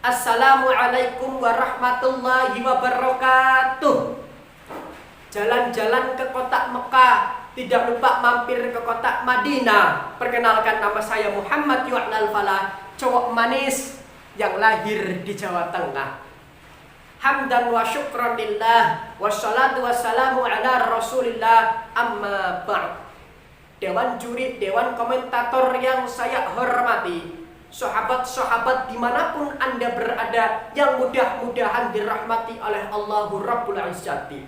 Assalamualaikum warahmatullahi wabarakatuh. Jalan-jalan ke kota Mekah, tidak lupa mampir ke kota Madinah. Perkenalkan, nama saya Muhammad Yu'nal Falah, cowok manis yang lahir di Jawa Tengah. Hamdan wa syukran lillah, wassalatu wassalamu ala rasulillah, amma ba'd. Dewan juri, dewan komentator yang saya hormati, sahabat-sahabat dimanapun Anda berada, yang mudah-mudahan dirahmati oleh Allahu Rabbul Izzati.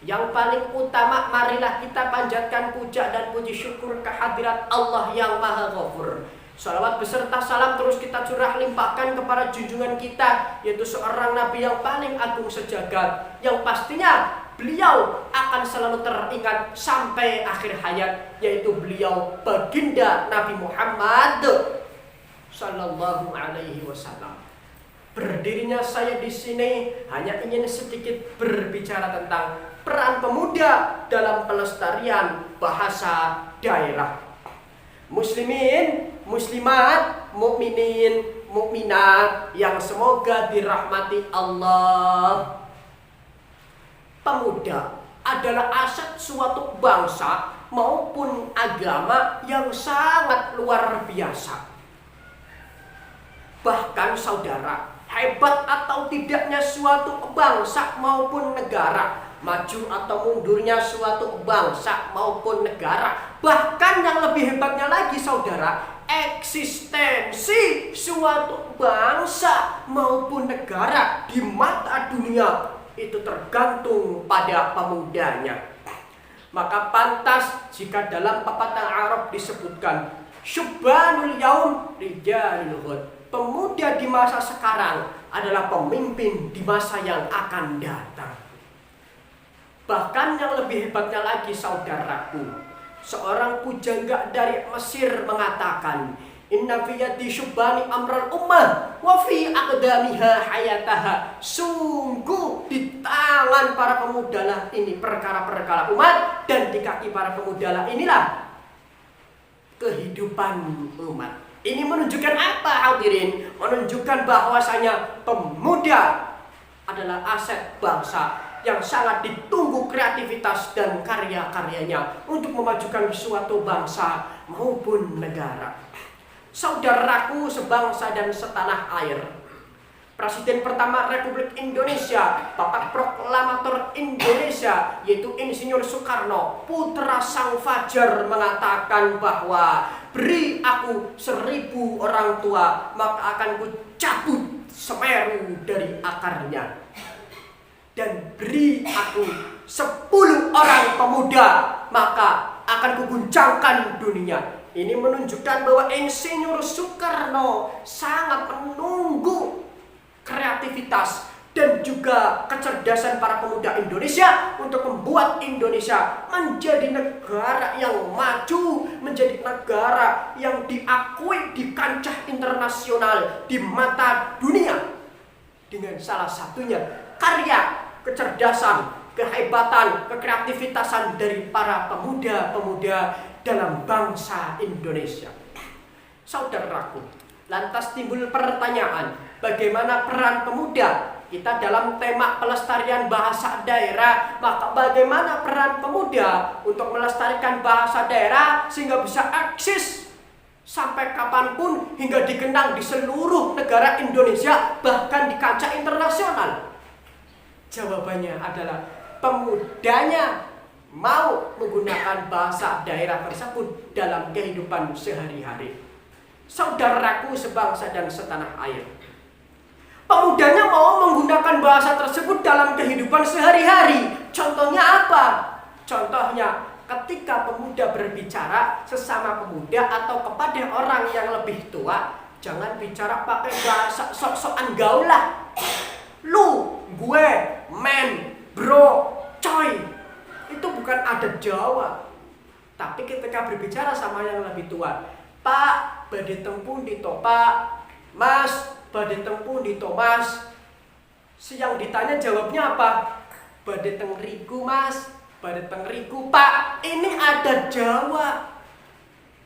Yang paling utama, marilah kita panjatkan puja dan puji syukur kehadirat Allah yang Maha Ghafur. Salawat beserta salam terus kita curah limpahkan kepada junjungan kita, yaitu seorang Nabi yang paling agung sejagat, yang pastinya beliau akan selalu teringat sampai akhir hayat, yaitu beliau baginda Nabi Muhammad Sallallahu Alaihi Wasallam. Berdirinya saya di sini hanya ingin sedikit berbicara tentang peran pemuda dalam pelestarian bahasa daerah. Muslimin, muslimat, mukminin, mukminat yang semoga dirahmati Allah. Pemuda adalah aset suatu bangsa maupun agama yang sangat luar biasa. Bahkan saudara, hebat atau tidaknya suatu bangsa maupun negara, maju atau mundurnya suatu bangsa maupun negara, bahkan yang lebih hebatnya lagi saudara, eksistensi suatu bangsa maupun negara di mata dunia itu tergantung pada pemudanya. Maka pantas jika dalam pepatah Arab disebutkan syubbanul yaum rijalul ghad, pemuda di masa sekarang adalah pemimpin di masa yang akan datang. Bahkan yang lebih hebatnya lagi saudaraku, seorang pujangga dari Mesir mengatakan, inna fi yadi syubbani amral ummah wa fi aqdamiha hayataha. Sungguh di tangan para pemuda lah ini perkara-perkara umat, dan di kaki para pemuda lah inilah kehidupan umat. Ini menunjukkan apa hadirin? Menunjukkan bahwasanya pemuda adalah aset bangsa yang sangat ditunggu kreativitas dan karya-karyanya untuk memajukan suatu bangsa maupun negara. Saudaraku sebangsa dan setanah air, Presiden pertama Republik Indonesia, Bapak Proklamator Indonesia, yaitu Insinyur Soekarno, putra Sang Fajar, mengatakan bahwa beri aku 1000 orang tua, maka akan ku cabut Semeru dari akarnya. Dan beri aku 10 orang pemuda, maka akan kuguncangkan dunia. Ini menunjukkan bahwa Insinyur Soekarno sangat menunggu kreativitas dan juga kecerdasan para pemuda Indonesia untuk membuat Indonesia menjadi negara yang maju, menjadi negara yang diakui di kancah internasional di mata dunia. Dengan salah satunya karya, kecerdasan, kehebatan, kekreativitasan dari para pemuda-pemuda dalam bangsa Indonesia. Saudaraku, lantas timbul pertanyaan, bagaimana peran pemuda? Kita dalam tema pelestarian bahasa daerah, maka bagaimana peran pemuda untuk melestarikan bahasa daerah sehingga bisa eksis sampai kapanpun hingga dikenang di seluruh negara Indonesia, bahkan di kancah internasional? Jawabannya adalah pemudanya mau menggunakan bahasa daerah tersebut dalam kehidupan sehari-hari. Saudaraku sebangsa dan setanah air, pemudanya mau menggunakan bahasa tersebut dalam kehidupan sehari-hari. Contohnya apa? Contohnya ketika pemuda berbicara sesama pemuda atau kepada orang yang lebih tua, jangan bicara pakai bahasa sok-sokan gaul lah. Lu, gue, men, bro, coy. Itu bukan adat Jawa. Tapi ketika berbicara sama yang lebih tua, Pak, badhe tempun di Pak, Mas, badhe tempun di Mas. Siang ditanya jawabnya apa? Badhe teng riku Mas, badhe teng riku Pak. Ini adat Jawa.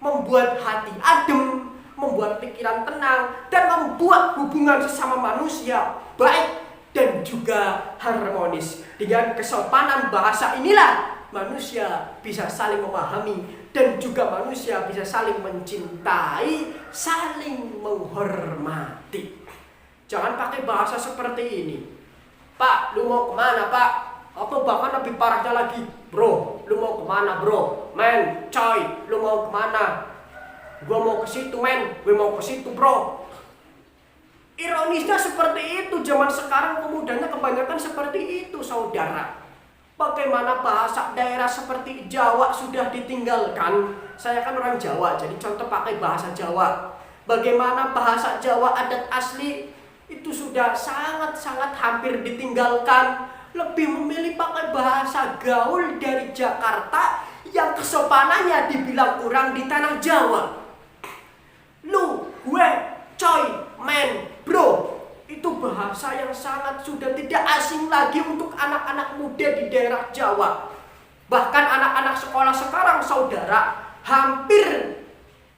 Membuat hati adem, membuat pikiran tenang, dan membuat hubungan sesama manusia baik dan juga harmonis. Dengan kesopanan bahasa inilah manusia bisa saling memahami dan juga manusia bisa saling mencintai, saling menghormati. Jangan pakai bahasa seperti ini. Pak, lu mau kemana pak? Atau bahkan lebih parahnya lagi, bro, lu mau kemana bro? Men, coy, lu mau kemana? Gua mau ke situ men, gue mau ke situ bro. Ironisnya seperti itu, zaman sekarang pemudanya kebanyakan seperti itu saudara. Bagaimana bahasa daerah seperti Jawa sudah ditinggalkan. Saya kan orang Jawa, jadi contoh pakai bahasa Jawa. Bagaimana bahasa Jawa adat asli itu sudah sangat-sangat hampir ditinggalkan. Lebih memilih pakai bahasa gaul dari Jakarta yang kesopanannya dibilang kurang di tanah Jawa. Lu, gue, coy, men, bro, itu bahasa yang sangat sudah tidak asing lagi untuk anak-anak muda di daerah Jawa. Bahkan anak-anak sekolah sekarang saudara, hampir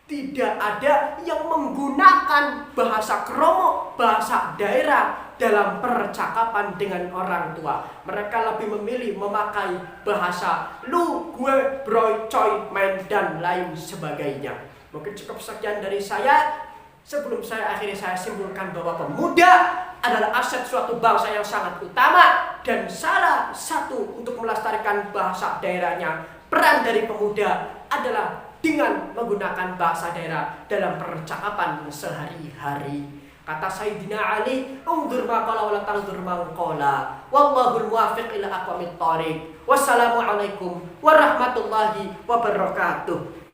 tidak ada yang menggunakan bahasa kromo, bahasa daerah dalam percakapan dengan orang tua. Mereka lebih memilih memakai bahasa lu, gue, bro, coy, men, dan lain sebagainya. Mungkin cukup sekian dari saya. Sebelum saya akhiri, saya simpulkan bahwa pemuda adalah aset suatu bangsa yang sangat utama, dan salah satu untuk melestarikan bahasa daerahnya, peran dari pemuda adalah dengan menggunakan bahasa daerah dalam percakapan sehari-hari. Kata Sayyidina Ali, "Unzur ma qala wa la tanzur ma qala. Wallahul muwaffiq ila aqwamit thoriq." Wassalamualaikum warahmatullahi wabarakatuh.